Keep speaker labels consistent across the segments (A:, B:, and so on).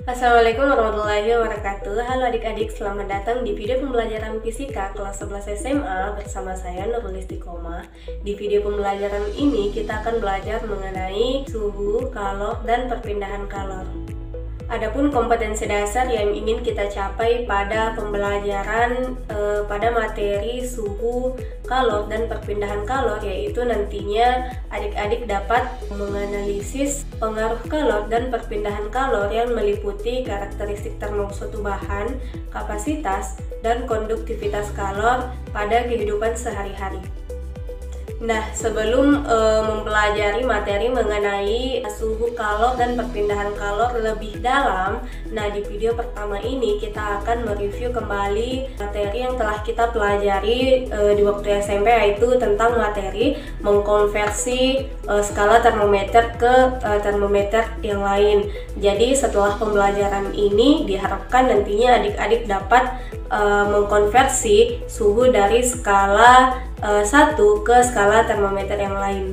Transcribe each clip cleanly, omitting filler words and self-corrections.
A: Assalamualaikum warahmatullahi wabarakatuh. Halo adik-adik, selamat datang di video pembelajaran fisika kelas 11 SMA bersama saya Nurul Istiqomah. Di video pembelajaran ini kita akan belajar mengenai suhu, kalor, dan perpindahan kalor. Adapun kompetensi dasar yang ingin kita capai pada pembelajaran pada materi suhu, kalor, dan perpindahan kalor, yaitu nantinya adik-adik dapat menganalisis pengaruh kalor dan perpindahan kalor yang meliputi karakteristik termo suatu bahan, kapasitas, dan konduktivitas kalor pada kehidupan sehari-hari. Nah, sebelum mempelajari materi mengenai suhu, kalor, dan perpindahan kalor lebih dalam, nah di video pertama ini kita akan mereview kembali materi yang telah kita pelajari di waktu SMP, yaitu tentang materi mengkonversi skala termometer ke termometer yang lain. Jadi setelah pembelajaran ini diharapkan nantinya adik-adik dapat mengkonversi suhu dari skala 1 ke skala termometer yang lain.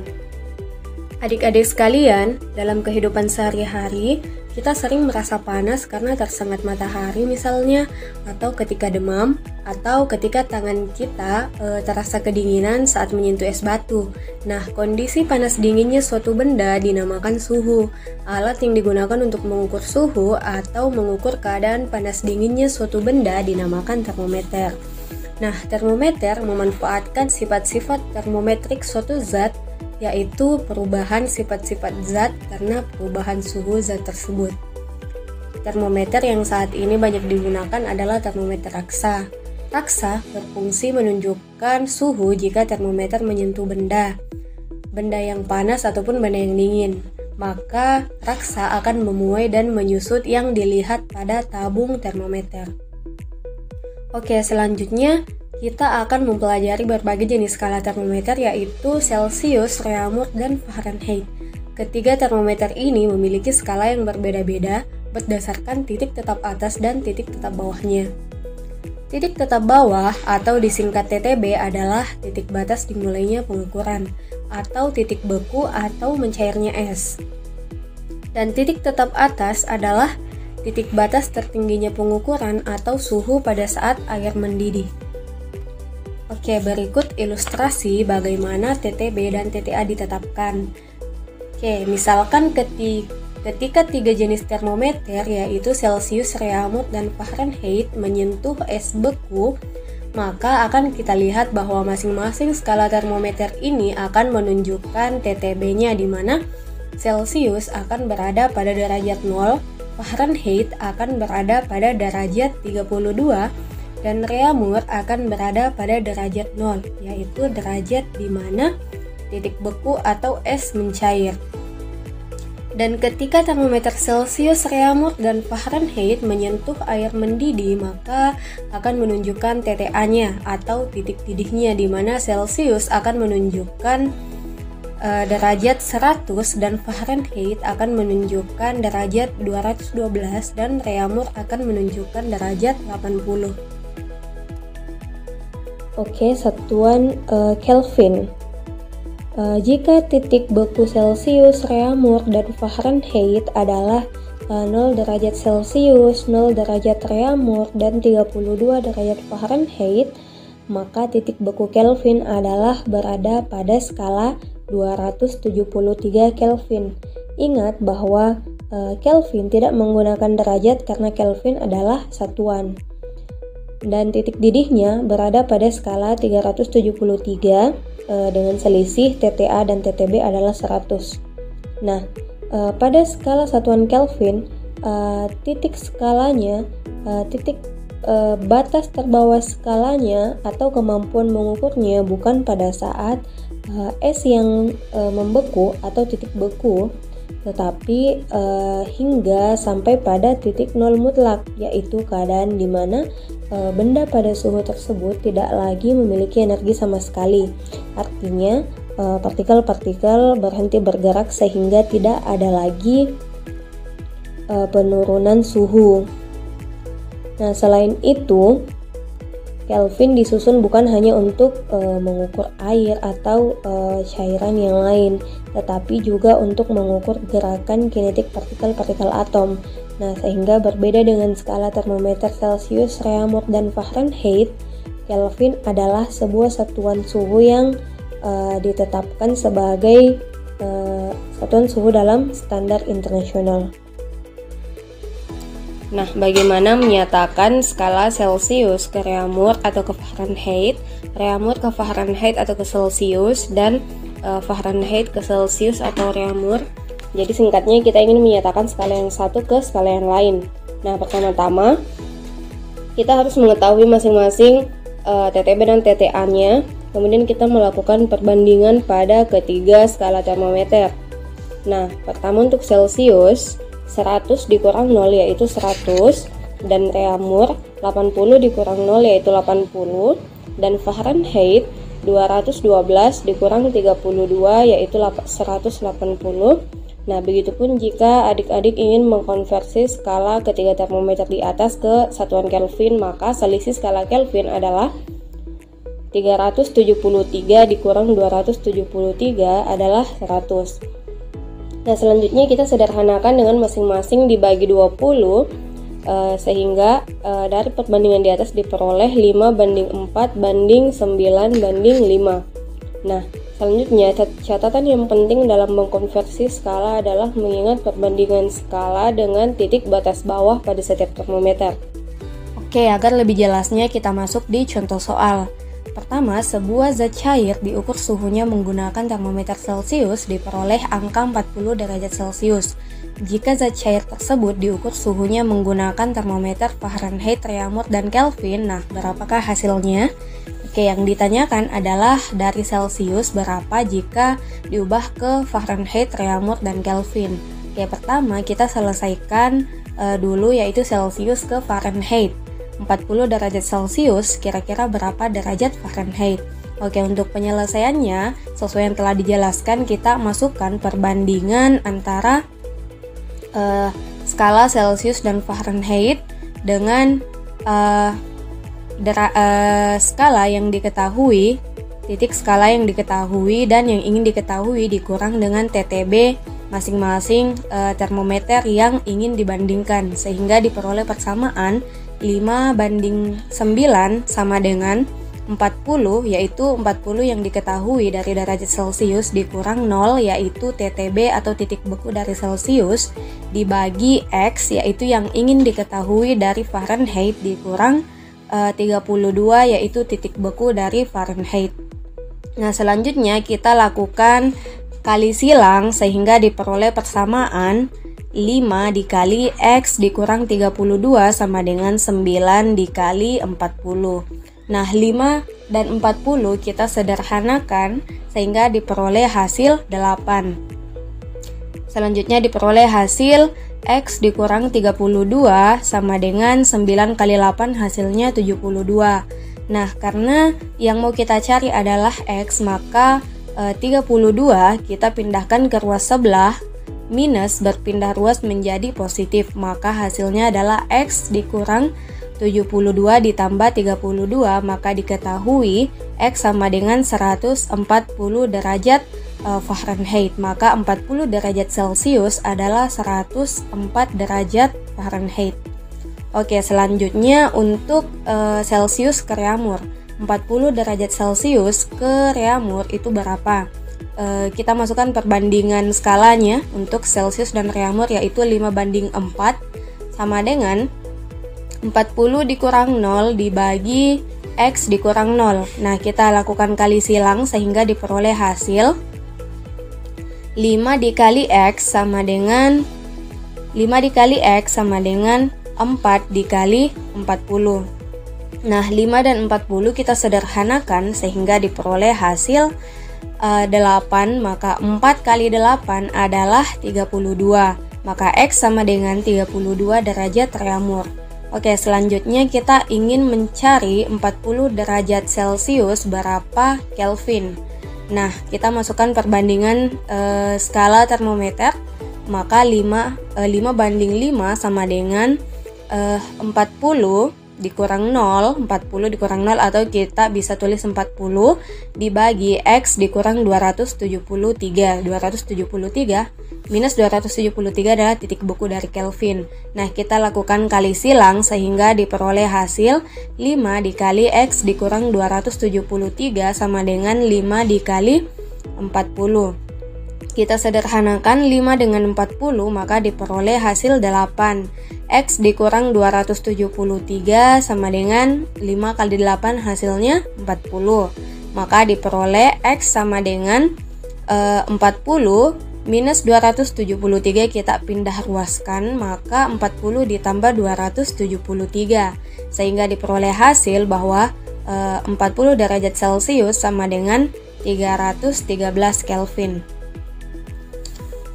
A: Adik-adik sekalian, dalam kehidupan sehari-hari kita sering merasa panas karena tersengat matahari misalnya, atau ketika demam, atau ketika tangan kita terasa kedinginan saat menyentuh es batu. Nah, kondisi panas dinginnya suatu benda dinamakan suhu. Alat yang digunakan untuk mengukur suhu atau mengukur keadaan panas dinginnya suatu benda dinamakan termometer. Nah, termometer memanfaatkan sifat-sifat termometrik suatu zat, yaitu perubahan sifat-sifat zat karena perubahan suhu zat tersebut. Termometer yang saat ini banyak digunakan adalah termometer raksa. Raksa berfungsi menunjukkan suhu jika termometer menyentuh benda yang panas ataupun benda yang dingin. Maka raksa akan memuai dan menyusut yang dilihat pada tabung termometer. Oke, selanjutnya kita akan mempelajari berbagai jenis skala termometer, yaitu Celcius, Reaumur, dan Fahrenheit. Ketiga termometer ini memiliki skala yang berbeda-beda berdasarkan titik tetap atas dan titik tetap bawahnya. Titik tetap bawah atau disingkat TTB adalah titik batas dimulainya pengukuran, atau titik beku atau mencairnya es. Dan titik tetap atas adalah titik batas tertingginya pengukuran atau suhu pada saat air mendidih. Oke, berikut ilustrasi bagaimana TTB dan TTA ditetapkan. Oke, misalkan ketika tiga jenis termometer yaitu Celcius, Reaumur, dan Fahrenheit menyentuh es beku, maka akan kita lihat bahwa masing-masing skala termometer ini akan menunjukkan TTB-nya, di mana Celcius akan berada pada derajat 0, Fahrenheit akan berada pada derajat 32, dan Reaumur akan berada pada derajat 0, yaitu derajat di mana titik beku atau es mencair. Dan ketika termometer Celcius, Reaumur, dan Fahrenheit menyentuh air mendidih, maka akan menunjukkan TTA-nya atau titik didihnya, di mana Celcius akan menunjukkan derajat 100 dan Fahrenheit akan menunjukkan derajat 212 dan Reaumur akan menunjukkan derajat 80. Oke, satuan Kelvin. Jika titik beku Celcius, Reaumur, dan Fahrenheit adalah 0 derajat Celcius, 0 derajat Reaumur, dan 32 derajat Fahrenheit, maka titik beku Kelvin adalah berada pada skala 273 Kelvin. Ingat bahwa Kelvin tidak menggunakan derajat karena Kelvin adalah satuan. Dan titik didihnya berada pada skala 373 dengan selisih TTA dan TTB adalah 100. Nah, pada skala satuan Kelvin, titik skalanya, titik batas terbawah skalanya atau kemampuan mengukurnya bukan pada saat es yang membeku atau titik beku, tetapi hingga sampai pada titik 0 mutlak, yaitu keadaan di mana benda pada suhu tersebut tidak lagi memiliki energi sama sekali. Artinya partikel-partikel berhenti bergerak sehingga tidak ada lagi penurunan suhu. Nah, selain itu, Kelvin disusun bukan hanya untuk mengukur air atau cairan yang lain, tetapi juga untuk mengukur gerakan kinetik partikel-partikel atom. Nah, sehingga berbeda dengan skala termometer Celsius, Reaumur, dan Fahrenheit, Kelvin adalah sebuah satuan suhu yang ditetapkan sebagai satuan suhu dalam standar internasional. Nah, bagaimana menyatakan skala Celsius ke Reaumur atau ke Fahrenheit, Reaumur ke Fahrenheit atau ke Celsius, dan Fahrenheit ke Celsius atau Reaumur? Jadi singkatnya kita ingin menyatakan skala yang satu ke skala yang lain. Nah, pertama-tama kita harus mengetahui masing-masing TTB dan TTA-nya. Kemudian kita melakukan perbandingan pada ketiga skala termometer. Nah, pertama untuk Celsius, 100 dikurang 0 yaitu 100, dan Reaumur 80 dikurang 0 yaitu 80, dan Fahrenheit 212 dikurang 32 yaitu 180. Nah, begitupun jika adik-adik ingin mengkonversi skala ketiga termometer di atas ke satuan Kelvin, maka selisih skala Kelvin adalah 373 dikurang 273 adalah 100. Nah, selanjutnya kita sederhanakan dengan masing-masing dibagi 20 sehingga dari perbandingan di atas diperoleh 5:4:9:5. Nah, selanjutnya catatan yang penting dalam mengkonversi skala adalah mengingat perbandingan skala dengan titik batas bawah pada setiap termometer. Oke, agar lebih jelasnya kita masuk di contoh soal. Pertama, sebuah zat cair diukur suhunya menggunakan termometer Celsius diperoleh angka 40 derajat Celsius. Jika zat cair tersebut diukur suhunya menggunakan termometer Fahrenheit, Reaumur, dan Kelvin, nah berapakah hasilnya? Oke, yang ditanyakan adalah dari Celsius berapa jika diubah ke Fahrenheit, Reaumur, dan Kelvin. Oke, pertama kita selesaikan dulu yaitu Celsius ke Fahrenheit. 40 derajat Celsius kira-kira berapa derajat Fahrenheit? Oke, untuk penyelesaiannya sesuai yang telah dijelaskan, kita masukkan perbandingan antara skala Celsius dan Fahrenheit dengan skala yang diketahui, titik skala yang diketahui dan yang ingin diketahui dikurang dengan TTB masing-masing termometer yang ingin dibandingkan, sehingga diperoleh persamaan 5:9 sama dengan 40, yaitu 40 yang diketahui dari derajat Celsius dikurang 0 yaitu TTB atau titik beku dari Celsius dibagi X yaitu yang ingin diketahui dari Fahrenheit dikurang 32 yaitu titik beku dari Fahrenheit. Nah, selanjutnya kita lakukan kali silang sehingga diperoleh persamaan 5 dikali X dikurang 32 sama dengan 9 dikali 40. Nah, 5 dan 40 kita sederhanakan sehingga diperoleh hasil 8. Selanjutnya diperoleh hasil X dikurang 32 sama dengan 9 kali 8 hasilnya 72. Nah, karena yang mau kita cari adalah X, maka 32 kita pindahkan ke ruas sebelah, minus berpindah ruas menjadi positif, maka hasilnya adalah X dikurang 72 ditambah 32, maka diketahui X sama dengan 140 derajat Fahrenheit, maka 40 derajat Celsius adalah 104 derajat Fahrenheit. Oke, selanjutnya untuk Celsius ke Reaumur, 40 derajat Celsius ke Reaumur itu berapa? Kita masukkan perbandingan skalanya untuk Celsius dan Reaumur yaitu 5:4 sama dengan 40 dikurang 0 dibagi X dikurang 0. Nah, kita lakukan kali silang sehingga diperoleh hasil 5 dikali X sama dengan 4 dikali 40. Nah, 5 dan 40 kita sederhanakan sehingga diperoleh hasil 8, maka 4 kali 8 adalah 32, maka X sama dengan 32 derajat Reaumur. Oke, selanjutnya kita ingin mencari 40 derajat Celsius berapa Kelvin. Nah, kita masukkan perbandingan skala termometer, maka 5:5 sama dengan 40 dikurang 0, 40 dikurang 0, atau kita bisa tulis 40 dibagi X dikurang 273. 273 minus 273 adalah titik beku dari Kelvin. Nah, kita lakukan kali silang sehingga diperoleh hasil 5 dikali X dikurang 273 sama dengan 5 dikali 40. Kita sederhanakan 5 dengan 40, maka diperoleh hasil 8. X dikurang 273 sama dengan 5 kali 8 hasilnya 40. Maka diperoleh X sama dengan 40 minus 273 kita pindah ruaskan, maka 40 ditambah 273. Sehingga diperoleh hasil bahwa 40 derajat Celcius sama dengan 313 Kelvin.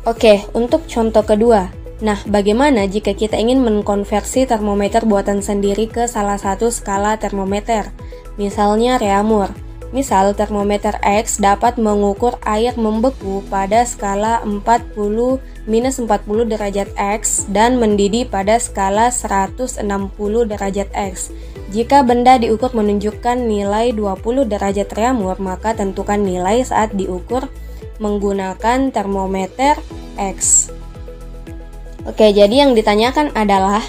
A: Oke, untuk contoh kedua. Nah, bagaimana jika kita ingin mengkonversi termometer buatan sendiri ke salah satu skala termometer? Misalnya Reaumur. Misal, termometer X dapat mengukur air membeku pada skala 40 derajat X dan mendidih pada skala 160 derajat X. Jika benda diukur menunjukkan nilai 20 derajat Reaumur, maka tentukan nilai saat diukur menggunakan termometer X. Oke, jadi yang ditanyakan adalah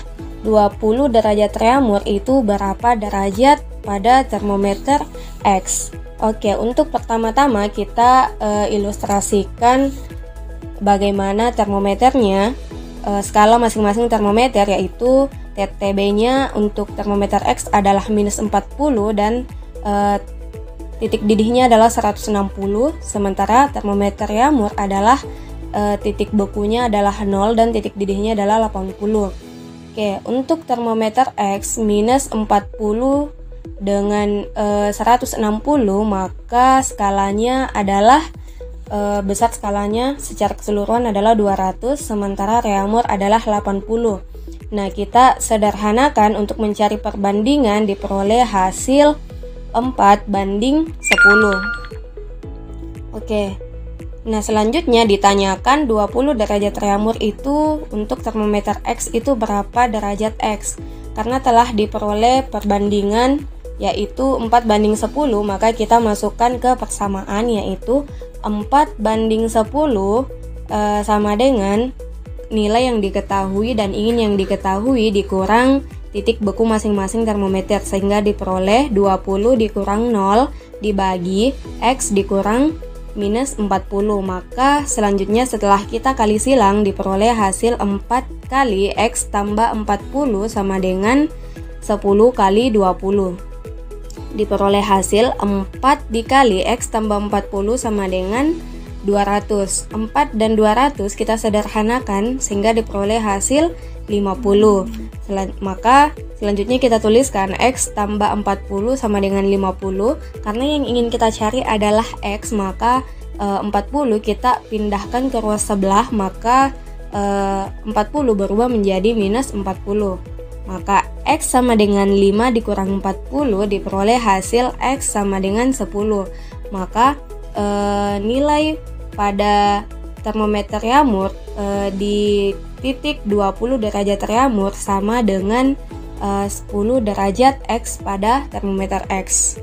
A: 20 derajat Reaumur itu berapa derajat pada termometer X. Oke, untuk pertama-tama kita ilustrasikan bagaimana termometernya, skala masing-masing termometer, yaitu TTB-nya untuk termometer X adalah minus 40 dan titik didihnya adalah 160, sementara termometer Reaumur adalah titik bekunya adalah 0 dan titik didihnya adalah 80. Oke, untuk termometer X minus 40 dengan 160, maka skalanya adalah besar, skalanya secara keseluruhan adalah 200, sementara Reaumur adalah 80. Nah, kita sederhanakan untuk mencari perbandingan, diperoleh hasil 4:10. Oke. Nah, selanjutnya ditanyakan 20 derajat Reaumur itu untuk termometer X itu berapa derajat X? Karena telah diperoleh perbandingan yaitu 4:10, maka kita masukkan ke persamaan yaitu 4:10 sama dengan nilai yang diketahui dan ingin yang diketahui dikurang titik beku masing-masing termometer, sehingga diperoleh 20 dikurang 0 dibagi X dikurang minus 40. Maka selanjutnya setelah kita kali silang diperoleh hasil 4 kali X tambah 40 sama dengan 10 kali 20. Diperoleh hasil 4 dikali X tambah 40 sama dengan 200. 4 dan 200 kita sederhanakan sehingga diperoleh hasil 50. Maka selanjutnya kita tuliskan X tambah 40 sama dengan 50. Karena yang ingin kita cari adalah X, maka 40 kita pindahkan ke ruas sebelah, maka 40 berubah menjadi minus 40. Maka X sama dengan 5 dikurang 40 diperoleh hasil X sama dengan 10. Maka nilai pada termometer Reaumur di titik 20 derajat Reaumur sama dengan 10 derajat X pada termometer X.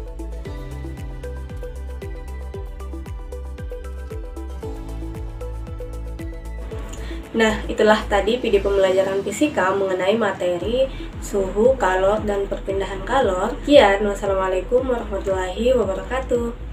A: Nah, itulah tadi video pembelajaran fisika mengenai materi suhu, kalor, dan perpindahan kalor. Sekian, wassalamualaikum warahmatullahi wabarakatuh.